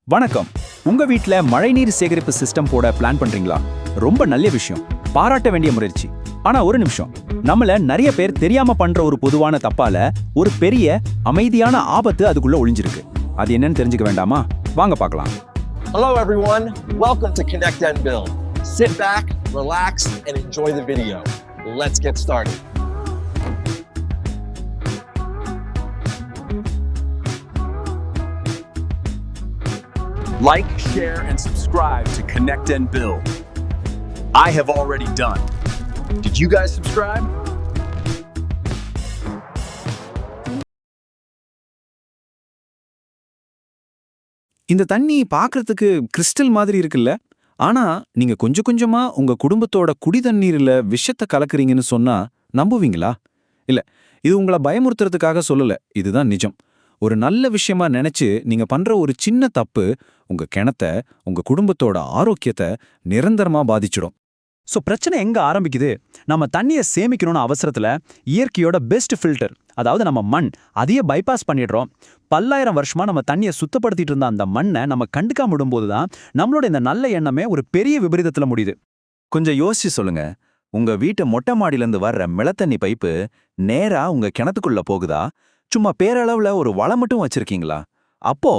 வணக்கம். உங்க வீட்ல மழைநீர் சேகரிப்பு சிஸ்டம் போட பிளான் பண்றீங்களா? ரொம்ப நல்ல விஷயம், பாராட்ட வேண்டிய முயற்சி. ஆனா ஒரு நிமிஷம், நம்மள நிறைய பேர் தெரியாம பண்ற ஒரு பொதுவான தப்பால ஒரு பெரிய அமைதியான ஆபத்து அதுக்குள்ள ஒளிஞ்சிருக்கு. அது என்னன்னு தெரிஞ்சுக்க வேண்டாமா? வாங்க பார்க்கலாம். Hello everyone, welcome to Connect and Build. Sit back, relax, and enjoy the video. Let's get started. Like, share, and subscribe to Connect and Build. I have already done. Did you guys subscribe? இந்த தண்ணி பார்க்கறதுக்கு crystal மாதிரி இருக்குல்ல? ஆனா நீங்க கொஞ்சம் கொஞ்சமா உங்க குடும்பத்தோட குடி தண்ணீர்ல விஷத்தை கலக்குறீங்கன்னு சொன்னா நம்புவீங்களா? இல்ல, இது உங்களை பயமுறுத்துறதுக்காக சொல்லல, இதுதான் நிஜம். ஒரு நல்ல விஷயமா நினைச்சு நீங்க பண்ற ஒரு சின்ன தப்பு உங்க கிணத்த, உங்க குடும்பத்தோட ஆரோக்கியத்தை நிரந்தரமா பாதிச்சிடும். சோ பிரச்சனை எங்க ஆரம்பிக்குது? நம்ம தண்ணியை சேமிக்கணும்னு அவசரத்துல இயற்கையோட பெஸ்ட் ஃபில்டர், அதாவது நம்ம மண், அதையே பைபாஸ் பண்ணிடுறோம். பல்லாயிரம் வருஷமா நம்ம தண்ணியை சுத்தப்படுத்திட்டு இருந்த அந்த மண்ணை நம்ம கண்டுக்காம விடும்போது தான் நம்மளோட இந்த நல்ல எண்ணமே ஒரு பெரிய விபரீதத்துல முடியுது. கொஞ்சம் யோசிச்சு சொல்லுங்க. உங்க வீட்டு மொட்டை மாடியிலேருந்து வர்ற மிளத்தண்ணி பைப்பு நேரா உங்க கிணத்துக்குள்ள போகுதா? சும்மா பேரளவுல ஒரு வளம் மட்டும் வச்சிருக்கீங்களா? அப்போ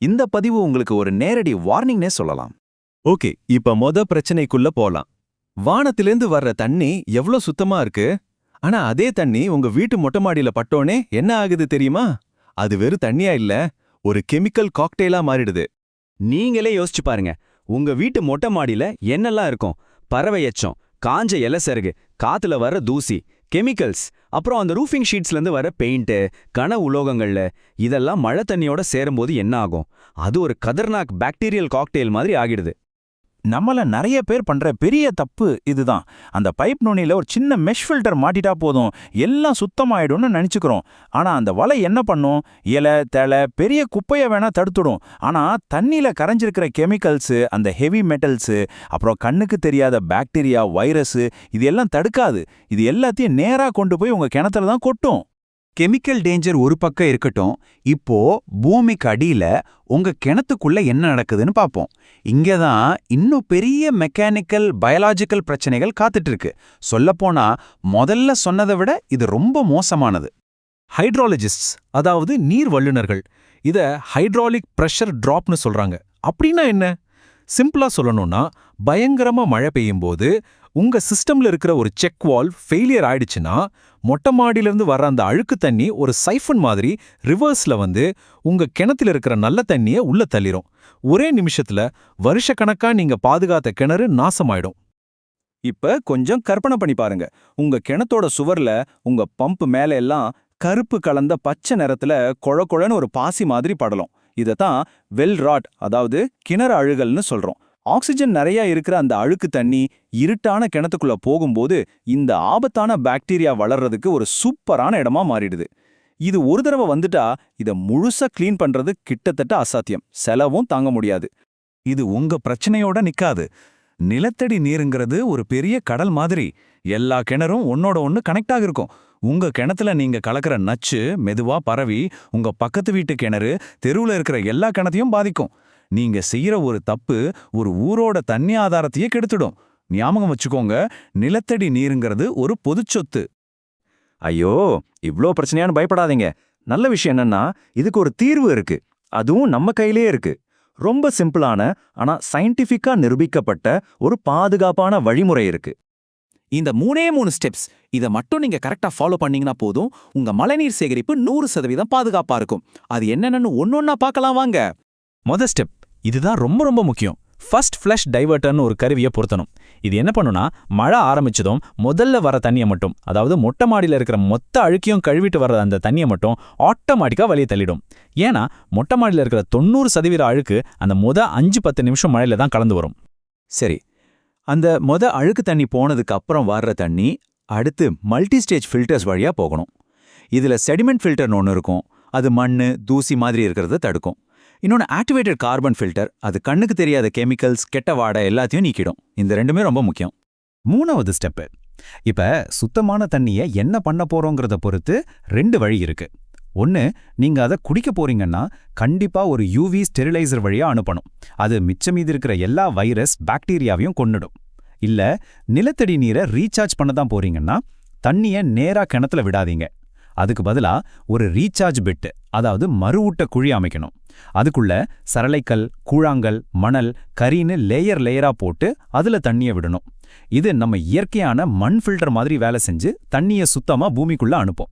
இந்த பதிவு உங்களுக்கு ஒரு நேரடி வார்னிங்னே சொல்லலாம். ஓகே, இப்ப பிரச்சனைக்குள்ள போலாம். வானத்திலேந்து வர்ற தண்ணி எவ்வளோ சுத்தமா இருக்கு, ஆனா அதே தண்ணி உங்க வீட்டு மொட்டை மாடியில பட்டோனே என்ன ஆகுது தெரியுமா? அது வெறும் தண்ணியா இல்ல, ஒரு கெமிக்கல் காக்டெயிலா மாறிடுது. நீங்களே யோசிச்சு பாருங்க, உங்க வீட்டு மொட்டை மாடியில என்னெல்லாம் இருக்கும்? பறவை எச்சம், காஞ்ச இலை சருகு, காத்துல வர தூசி, கெமிக்கல்ஸ், அப்புறம் அந்த ரூஃபிங் ஷீட்ஸ்ல இருந்து வர பெயிண்ட், கன உலோகங்கள்ல இதெல்லாம் மழை தண்ணியோட சேரும்போது என்ன ஆகும்? அது ஒரு கதர்நாக் பாக்டீரியல் காக்டெயில் மாதிரி ஆகிடுது. நம்மள நிறைய பேர் பண்ற பெரிய தப்பு இதுதான். அந்த பைப் நுனியில ஒரு சின்ன மெஷ் ஃபில்டர் மாட்டிட்டா போதும், எல்லாம் சுத்தமாயிடும்னு நினைச்சுக்கிறோம். ஆனா அந்த வலை என்ன பண்ணும்? இலை, தழை, பெரிய குப்பையை வேணா தடுத்துடும். ஆனா தண்ணியில கரைஞ்சிருக்கிற கெமிக்கல்ஸு, அந்த ஹெவி மெட்டல்ஸு, அப்புறம் கண்ணுக்கு தெரியாத பாக்டீரியா, வைரஸ், இது எல்லாம் தடுக்காது. இது எல்லாத்தையும் நேரா கொண்டு போய் உங்க கிணத்துல தான் கொட்டும். கெமிக்கல் டேஞ்சர் ஒரு பக்கம் இருக்கட்டும், இப்போ பூமிக்கு அடியில உங்க கிணத்துக்குள்ள என்ன நடக்குதுன்னு பார்ப்போம். இங்கதான் இன்னும் பெரிய மெக்கானிக்கல், பயாலஜிக்கல் பிரச்சனைகள் காத்துட்டு இருக்கு. சொல்லப்போனா முதல்ல சொன்னதை விட இது ரொம்ப மோசமானது. ஹைட்ராலஜிஸ்ட்ஸ், அதாவது நீர் வல்லுநர்கள், இத ஹைட்ராலிக் பிரஷர் டிராப்னு சொல்றாங்க. அப்படின்னா என்ன? சிம்பிளா சொல்லணும்னா, பயங்கரமா மழை பெய்யும் போது உங்க சிஸ்டம்ல இருக்கிற ஒரு செக் வால்வ் ஃபெயிலியர் ஆயிடுச்சுன்னா, மொட்டை மாடியிலிருந்து வர்ற அந்த அழுக்கு தண்ணி ஒரு சைஃபன் மாதிரி ரிவர்ஸ்ல வந்து உங்க கிணத்துல இருக்கிற நல்ல தண்ணியை உள்ள தள்ளிரும். ஒரே நிமிஷத்துல வருஷக்கணக்கா நீங்க பாதுகாத்த கிணறு நாசமாயிடும். இப்ப கொஞ்சம் கற்பனை பண்ணி பாருங்க. உங்க கிணத்தோட சுவர்ல உங்க பம்ப் மேல எல்லாம் கருப்பு கலந்த பச்சை நிறத்துல கொழன்னு ஒரு பாசி மாதிரி படலும். இதத்தான் வெல் ராட், அதாவது கிணறு அழுகல்னு சொல்றோம். ஆக்சிஜன் நிறைய இருக்கிற அந்த அழுக்கு தண்ணி இருட்டான கிணத்துக்குள்ள போகும்போது இந்த ஆபத்தான பாக்டீரியா வளர்றதுக்கு ஒரு சூப்பரான இடமா மாறிடுது. இது ஒரு தடவை வந்துட்டா இதை முழுசா கிளீன் பண்றது கிட்டத்தட்ட அசாத்தியம், செலவும் தாங்க முடியாது. இது உங்க பிரச்சனையோட நிக்காது. நிலத்தடி நீருங்கிறது ஒரு பெரிய கடல் மாதிரி. எல்லா கிணறும் ஒன்னோட ஒன்னு கனெக்ட் ஆகிருக்கும். உங்க கிணத்துல நீங்க கலக்கிற நச்சு மெதுவா பரவி உங்க பக்கத்து வீட்டு கிணறு, தெருவுல இருக்கிற எல்லா கிணத்தையும் பாதிக்கும். நீங்க செய்யற ஒரு தப்பு ஒரு ஊரோட தண்ணி ஆதாரத்தையே கெடுத்துடும். ஞாபகம் வச்சுக்கோங்க, நிலத்தடி நீருங்கிறது ஒரு பொதுச் சொத்து. ஐயோ, இவ்ளோ பிரச்சனையான்னு பயப்படாதீங்க. நல்ல விஷயம் என்னன்னா, இதுக்கு ஒரு தீர்வு இருக்கு. அதுவும் நம்ம கையிலே இருக்கு. ரொம்ப சிம்பிளான, ஆனா சயின்டிஃபிக்கா நிரூபிக்கப்பட்ட ஒரு பாதுகாப்பான வழிமுறை இருக்கு. இந்த 3 ஸ்டெப்ஸ், இதை மட்டும் நீங்க கரெக்டா ஃபாலோ பண்ணீங்கன்னா போதும், உங்க மழைநீர் சேகரிப்பு 100% பாதுகாப்பா இருக்கும். அது என்னன்னு ஒன்னொன்னா பார்க்கலாம் வாங்க. மொதல் ஸ்டெப், இதுதான் ரொம்ப ரொம்ப முக்கியம். ஃபர்ஸ்ட் ஃப்ளஷ் டைவர்ட்டர்னு ஒரு கருவியை பொருத்தணும். இது என்ன பண்ணுனா, மழை ஆரம்பிச்சதும் முதல்ல வர தண்ணியை மட்டும், அதாவது மொட்டை மாடியில் இருக்கிற மொத்த அழுக்கியும் கழுவிட்டு வர அந்த தண்ணியை மட்டும் ஆட்டோமேட்டிக்காக வெளியே தள்ளிடும். ஏன்னா மொட்டை மாடியில் இருக்கிற 90% அழுக்கு அந்த 5-10 நிமிஷம் மழையில தான் கலந்து வரும். சரி, அந்த அழுக்கு தண்ணி போனதுக்கு அப்புறம் வர்ற தண்ணி அடுத்து மல்டி ஸ்டேஜ் ஃபில்டர்ஸ் வழியா போகணும். இதுல செடிமெண்ட் ஃபில்டர்னு ஒன்று இருக்கும். அது மண்ணு, தூசி மாதிரி இருக்கிறத தடுக்கும். இன்னொன்று ஆக்டிவேட்டட் கார்பன் ஃபில்டர், அது கண்ணுக்கு தெரியாத கெமிக்கல்ஸ், கெட்ட வாடை எல்லாத்தையும் நீக்கிடும். இந்த ரெண்டுமே ரொம்ப முக்கியம். 3வது ஸ்டெப்பு, இப்ப சுத்தமான தண்ணியை என்ன பண்ண போறோங்கிறத பொறுத்து 2 வழி இருக்கு. ஒன்று, நீங்கள் அதை குடிக்க போறீங்கன்னா கண்டிப்பா ஒரு யூவி ஸ்டெரிலைசர் வழியா அனுப்பணும். அது மிச்சம் மீதி இருக்கிற எல்லா வைரஸ் பாக்டீரியாவையும் கொன்னுடும். இல்ல, நிலத்தடி நீரை ரீசார்ஜ் பண்ண தான் போறீங்கன்னா தண்ணியை நேரா கிணத்துல விடாதீங்க. அதுக்கு பதிலா ஒரு ரீசார்ஜ் பெட்டு, அதாவது மறுவூட்ட குழி அமைக்கணும். அதுக்குள்ள சரளைக்கல், கூழாங்கல், மணல், கரின்னு லேயர் லேயரா போட்டு அதுல தண்ணியை விடணும். இது நம்ம இயற்கையான மண் ஃபில்டர் மாதிரி வேலை செஞ்சு தண்ணியை சுத்தமா பூமிக்குள்ள அனுப்பும்.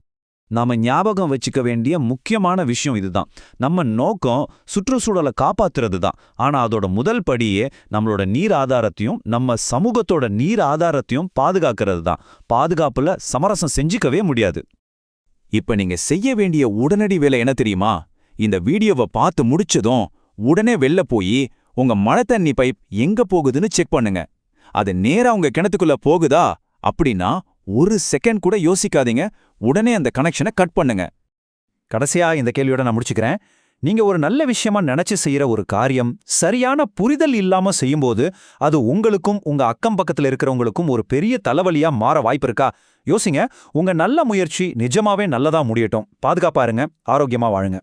நாம ஞாபகம் வச்சுக்க வேண்டிய முக்கியமான விஷயம் இதுதான். நம்ம நோக்கம் சுற்றுச்சூழலை காப்பாத்துறது தான். ஆனா அதோட முதல் படியே நம்மளோட நீர் ஆதாரத்தையும் நம்ம சமூகத்தோட நீர் ஆதாரத்தையும் பாதுகாக்கிறது தான். பாதுகாப்புல சமரசம் செஞ்சுக்கவே முடியாது. இப்ப நீங்க செய்ய வேண்டிய உடனடி வேலை என்ன தெரியுமா? இந்த வீடியோவை பார்த்து முடிச்சதும் உடனே வெளில போய் உங்க மழை தண்ணி பைப் எங்க போகுதுன்னு செக் பண்ணுங்க. அது நேரா உங்க கிணத்துக்குள்ள போகுதா அப்படின்னா ஒரு செகண்ட் கூட யோசிக்காதீங்க, உடனே அந்த கனெக்ஷனை கட் பண்ணுங்க. கடைசியா இந்த கேள்வியோட நான் முடிச்சுக்கிறேன். நீங்க ஒரு நல்ல விஷயமா நினைச்சு செய்யற ஒரு காரியம் சரியான புரிதல் இல்லாம செய்யும்போது அது உங்களுக்கும் உங்க அக்கம் பக்கத்துல இருக்கிறவங்களுக்கும் ஒரு பெரிய தலைவலியா மாற வாய்ப்பு இருக்கா? யோசிங்க. உங்க நல்ல முயற்சி நிஜமாவே நல்லதா முடியட்டும். பாதுகாப்பா இருங்க, ஆரோக்கியமா வாழுங்க.